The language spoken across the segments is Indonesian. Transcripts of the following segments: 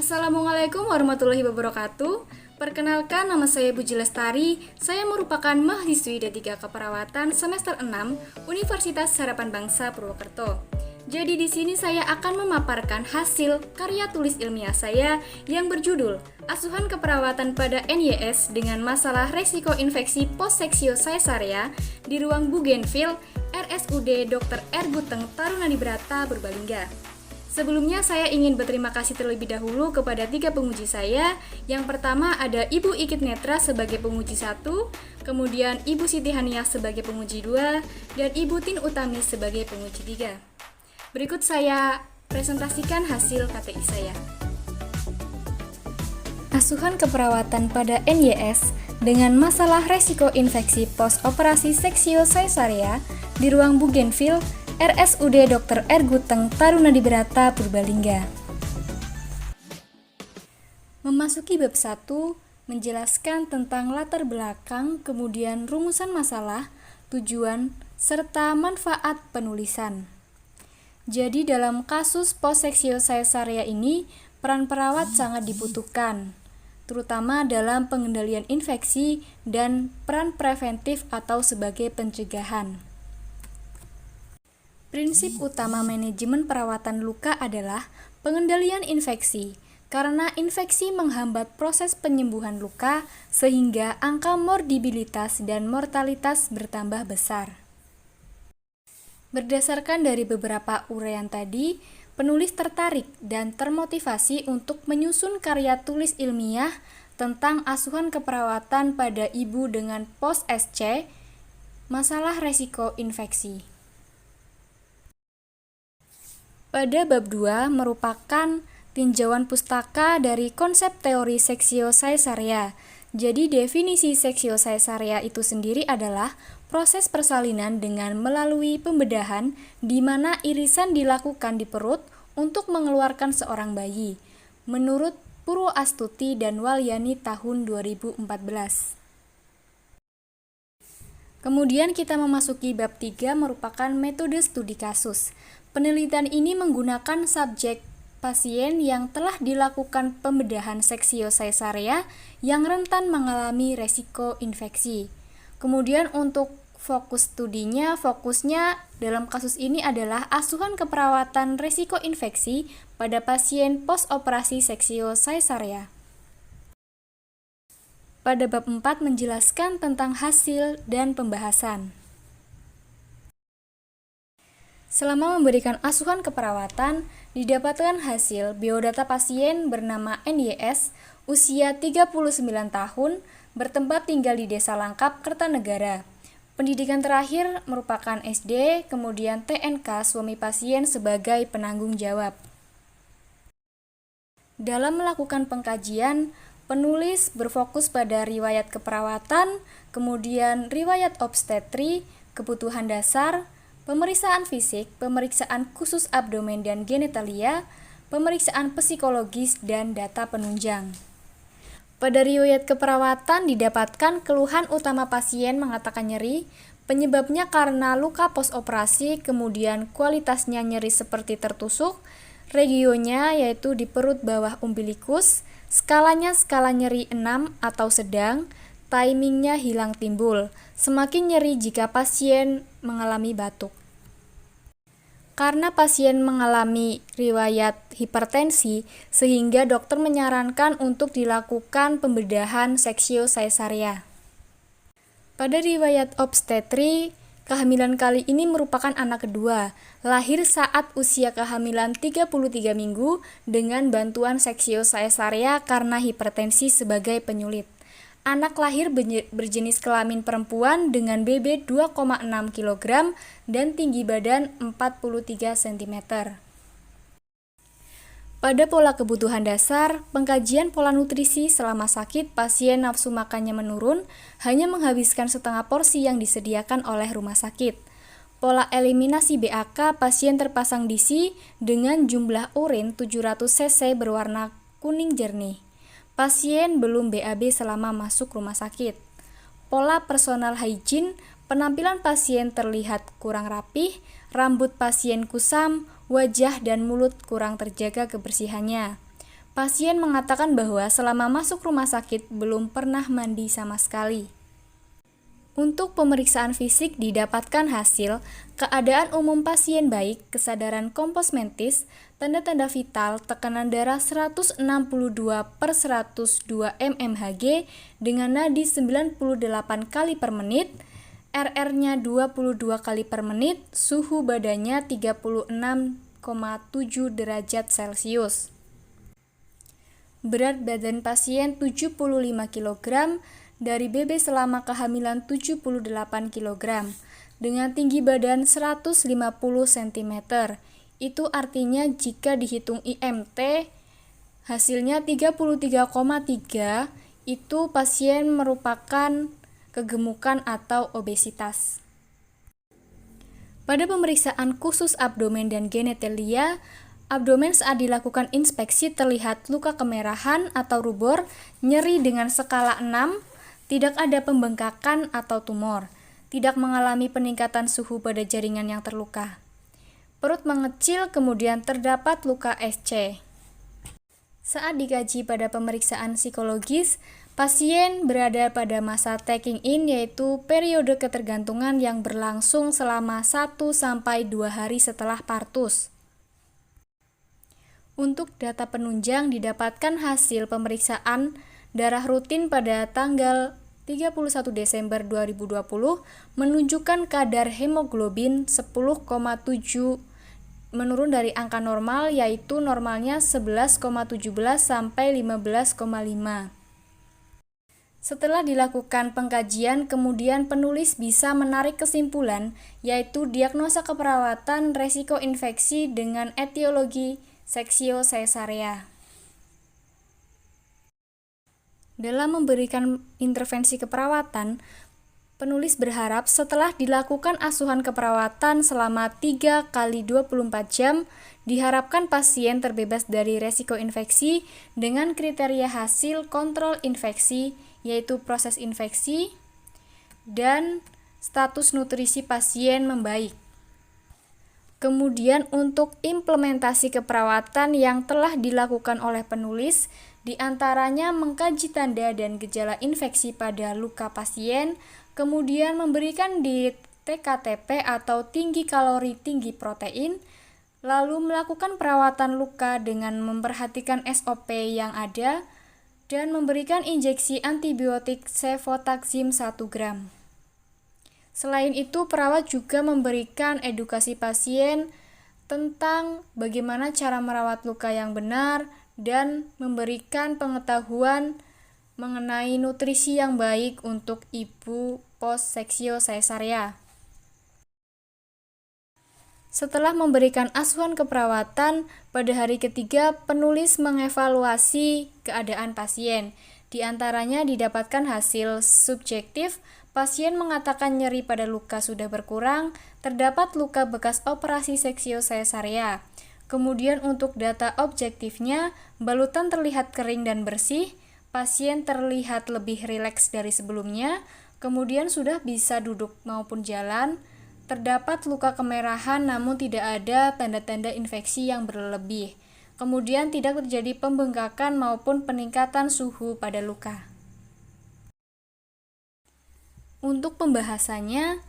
Assalamualaikum warahmatullahi wabarakatuh. Perkenalkan, nama saya Puji Lestari. Saya merupakan mahasiswi D3 Keperawatan semester 6 Universitas Harapan Bangsa Purwokerto. Jadi di sini saya akan memaparkan hasil karya tulis ilmiah saya yang berjudul Asuhan Keperawatan pada NYS dengan Masalah Resiko Infeksi Postseksio Caesarea di Ruang Bougainville, RSUD Dr. R. Guteng Tarunadibrata, Purbalingga. Sebelumnya saya ingin berterima kasih terlebih dahulu kepada 3 penguji saya. Yang pertama ada Ibu Ikit Netra sebagai penguji 1, kemudian Ibu Siti Haniah sebagai penguji 2, dan Ibu Tin Utami sebagai penguji 3. Berikut saya presentasikan hasil KTI saya. Asuhan keperawatan pada NYS dengan masalah resiko infeksi post-operasi seksio caesarea di Ruang Bougainville, RSUD Dr. R. Guteng Tarunadibrata, Purbalingga. Memasuki bab 1, menjelaskan tentang latar belakang, kemudian rumusan masalah, tujuan, serta manfaat penulisan. Jadi dalam kasus postseksio caesarea ini, peran perawat sangat dibutuhkan, terutama dalam pengendalian infeksi dan peran preventif atau sebagai pencegahan. Prinsip utama manajemen perawatan luka adalah pengendalian infeksi, karena infeksi menghambat proses penyembuhan luka sehingga angka morbiditas dan mortalitas bertambah besar. Berdasarkan dari beberapa uraian tadi, penulis tertarik dan termotivasi untuk menyusun karya tulis ilmiah tentang asuhan keperawatan pada ibu dengan post-SC, masalah resiko infeksi. Pada bab 2 merupakan tinjauan pustaka dari konsep teori seksio caesarea. Jadi definisi seksio caesarea itu sendiri adalah proses persalinan dengan melalui pembedahan di mana irisan dilakukan di perut untuk mengeluarkan seorang bayi. Menurut Purwoastuti dan Walyani tahun 2014. Kemudian kita memasuki bab 3 merupakan metode studi kasus. Penelitian ini menggunakan subjek pasien yang telah dilakukan pembedahan seksio caesarea yang rentan mengalami resiko infeksi. Kemudian untuk fokusnya dalam kasus ini adalah asuhan keperawatan resiko infeksi pada pasien post-operasi seksio caesarea. Pada bab 4 menjelaskan tentang hasil dan pembahasan. Selama memberikan asuhan keperawatan, didapatkan hasil biodata pasien bernama NYS, usia 39 tahun, bertempat tinggal di Desa Langkap, Kertanegara. Pendidikan terakhir merupakan SD, kemudian TNK suami pasien sebagai penanggung jawab. Dalam melakukan pengkajian, penulis berfokus pada riwayat keperawatan, kemudian riwayat obstetri, kebutuhan dasar, pemeriksaan fisik, pemeriksaan khusus abdomen dan genitalia, pemeriksaan psikologis, dan data penunjang. Pada riwayat keperawatan didapatkan keluhan utama pasien mengatakan nyeri, penyebabnya karena luka postoperasi, kemudian kualitasnya nyeri seperti tertusuk, regionnya yaitu di perut bawah umbilikus, skalanya skala nyeri 6 atau sedang, timingnya hilang timbul, semakin nyeri jika pasien mengalami batuk. Karena pasien mengalami riwayat hipertensi, sehingga dokter menyarankan untuk dilakukan pembedahan seksio caesarea. Pada riwayat obstetri, kehamilan kali ini merupakan anak kedua, lahir saat usia kehamilan 33 minggu dengan bantuan seksio caesarea karena hipertensi sebagai penyulit. Anak lahir berjenis kelamin perempuan dengan BB 2,6 kg dan tinggi badan 43 cm. Pada pola kebutuhan dasar, pengkajian pola nutrisi selama sakit pasien nafsu makannya menurun, hanya menghabiskan setengah porsi yang disediakan oleh rumah sakit. Pola eliminasi BAK pasien terpasang DISI dengan jumlah urin 700 cc berwarna kuning jernih. Pasien belum BAB selama masuk rumah sakit. Pola personal hygiene, penampilan pasien terlihat kurang rapih, rambut pasien kusam, wajah dan mulut kurang terjaga kebersihannya. Pasien mengatakan bahwa selama masuk rumah sakit belum pernah mandi sama sekali. Untuk pemeriksaan fisik didapatkan hasil keadaan umum pasien baik, kesadaran kompos mentis, tanda-tanda vital, tekanan darah 162/102 mmHg dengan nadi 98 kali per menit, RR-nya 22 kali per menit, suhu badannya 36,7 derajat Celcius. Berat badan pasien 75 kg, dari BB selama kehamilan 78 kg, dengan tinggi badan 150 cm. Itu artinya jika dihitung IMT, hasilnya 33,3, itu pasien merupakan kegemukan atau obesitas. Pada pemeriksaan khusus abdomen dan genitalia, abdomen saat dilakukan inspeksi terlihat luka kemerahan atau rubor, nyeri dengan skala 6, tidak ada pembengkakan atau tumor, tidak mengalami peningkatan suhu pada jaringan yang terluka. Perut mengecil, kemudian terdapat luka SC. Saat dikaji pada pemeriksaan psikologis, pasien berada pada masa taking in, yaitu periode ketergantungan yang berlangsung selama 1-2 hari setelah partus. Untuk data penunjang didapatkan hasil pemeriksaan darah rutin pada tanggal 31 Desember 2020 menunjukkan kadar hemoglobin 10,7 menurun dari angka normal, yaitu normalnya 11,17 sampai 15,5. Setelah dilakukan pengkajian, kemudian penulis bisa menarik kesimpulan, yaitu diagnosa keperawatan resiko infeksi dengan etiologi seksio caesarea. Dalam memberikan intervensi keperawatan, penulis berharap setelah dilakukan asuhan keperawatan selama 3 kali 24 jam, diharapkan pasien terbebas dari resiko infeksi dengan kriteria hasil kontrol infeksi, yaitu proses infeksi dan status nutrisi pasien membaik. Kemudian untuk implementasi keperawatan yang telah dilakukan oleh penulis, diantaranya mengkaji tanda dan gejala infeksi pada luka pasien, kemudian memberikan diet TKTP atau tinggi kalori tinggi protein, lalu melakukan perawatan luka dengan memperhatikan SOP yang ada, dan memberikan injeksi antibiotik cefotaxime 1 gram. Selain itu, perawat juga memberikan edukasi pasien tentang bagaimana cara merawat luka yang benar dan memberikan pengetahuan mengenai nutrisi yang baik untuk ibu post seksio caesarea. Setelah memberikan asuhan keperawatan, pada hari ketiga penulis mengevaluasi keadaan pasien. Di antaranya didapatkan hasil subjektif. Pasien mengatakan nyeri pada luka sudah berkurang, terdapat luka bekas operasi seksio caesarea. Kemudian untuk data objektifnya, balutan terlihat kering dan bersih, pasien terlihat lebih rileks dari sebelumnya, kemudian sudah bisa duduk maupun jalan, terdapat luka kemerahan namun tidak ada tanda-tanda infeksi yang berlebih. Kemudian tidak terjadi pembengkakan maupun peningkatan suhu pada luka. Untuk pembahasannya,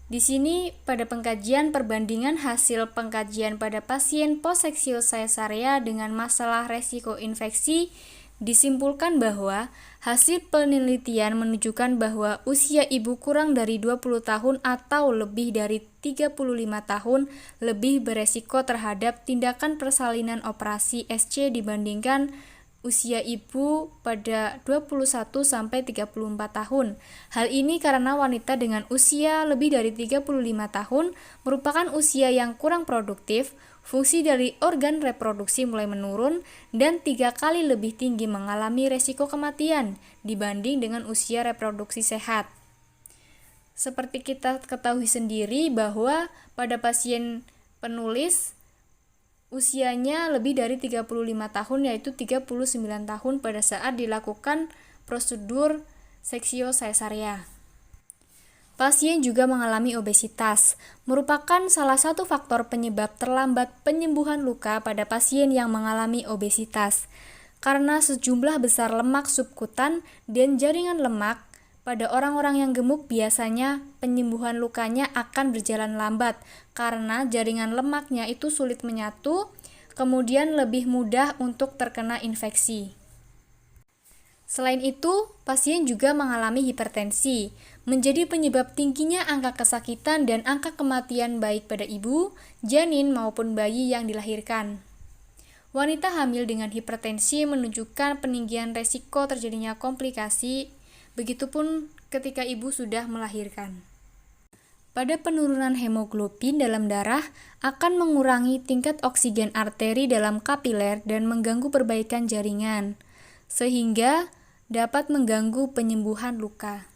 di sini pada pengkajian perbandingan hasil pengkajian pada pasien post seksio caesarea dengan masalah resiko infeksi, disimpulkan bahwa hasil penelitian menunjukkan bahwa usia ibu kurang dari 20 tahun atau lebih dari 35 tahun lebih beresiko terhadap tindakan persalinan operasi SC dibandingkan usia ibu pada 21-34 tahun. Hal ini karena wanita dengan usia lebih dari 35 tahun merupakan usia yang kurang produktif, fungsi dari organ reproduksi mulai menurun, dan 3 kali lebih tinggi mengalami resiko kematian dibanding dengan usia reproduksi sehat. Seperti kita ketahui sendiri bahwa pada pasien penulis usianya lebih dari 35 tahun, yaitu 39 tahun pada saat dilakukan prosedur seksio caesarea. Pasien juga mengalami obesitas, merupakan salah satu faktor penyebab terlambat penyembuhan luka pada pasien yang mengalami obesitas. karena sejumlah besar lemak subkutan dan jaringan lemak. Pada orang-orang yang gemuk biasanya penyembuhan lukanya akan berjalan lambat karena jaringan lemaknya itu sulit menyatu, kemudian lebih mudah untuk terkena infeksi. Selain itu, pasien juga mengalami hipertensi, menjadi penyebab tingginya angka kesakitan dan angka kematian baik pada ibu, janin maupun bayi yang dilahirkan. Wanita hamil dengan hipertensi menunjukkan peninggian resiko terjadinya komplikasi, begitupun ketika ibu sudah melahirkan. Pada penurunan hemoglobin dalam darah akan mengurangi tingkat oksigen arteri dalam kapiler dan mengganggu perbaikan jaringan, sehingga dapat mengganggu penyembuhan luka.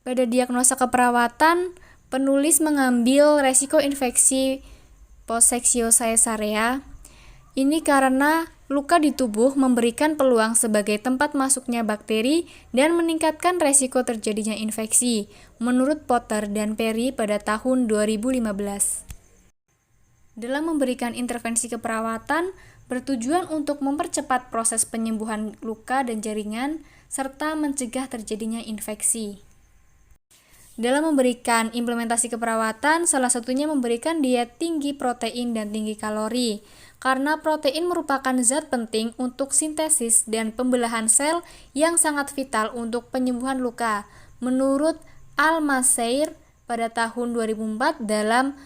Pada diagnosa keperawatan, penulis mengambil resiko infeksi post-seksio caesarea. Ini karena luka di tubuh memberikan peluang sebagai tempat masuknya bakteri dan meningkatkan resiko terjadinya infeksi, menurut Potter dan Perry pada tahun 2015. Dalam memberikan intervensi keperawatan, bertujuan untuk mempercepat proses penyembuhan luka dan jaringan, serta mencegah terjadinya infeksi. Dalam memberikan implementasi keperawatan, salah satunya memberikan diet tinggi protein dan tinggi kalori, karena protein merupakan zat penting untuk sintesis dan pembelahan sel yang sangat vital untuk penyembuhan luka, menurut Al-Maseir pada tahun 2004 dalam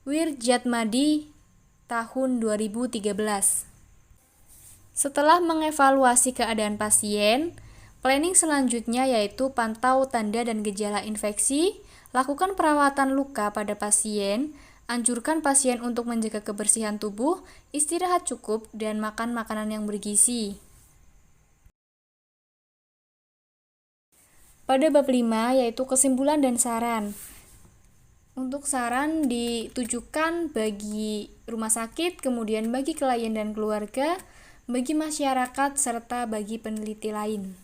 Wirjatmadi tahun 2013. Setelah mengevaluasi keadaan pasien, planning selanjutnya yaitu pantau tanda dan gejala infeksi, lakukan perawatan luka pada pasien, anjurkan pasien untuk menjaga kebersihan tubuh, istirahat cukup, dan makan makanan yang bergizi. Pada bab 5 yaitu kesimpulan dan saran. Untuk saran ditujukan bagi rumah sakit, kemudian bagi klien dan keluarga, bagi masyarakat, serta bagi peneliti lain.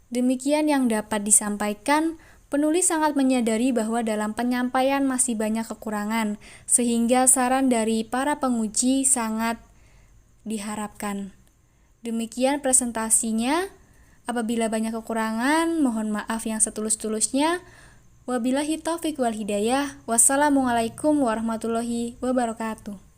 Demikian yang dapat disampaikan. Penulis sangat menyadari bahwa dalam penyampaian masih banyak kekurangan, sehingga saran dari para penguji sangat diharapkan. Demikian presentasinya. Apabila banyak kekurangan, mohon maaf yang setulus-tulusnya. Wabillahi taufiq wal hidayah. Wassalamualaikum warahmatullahi wabarakatuh.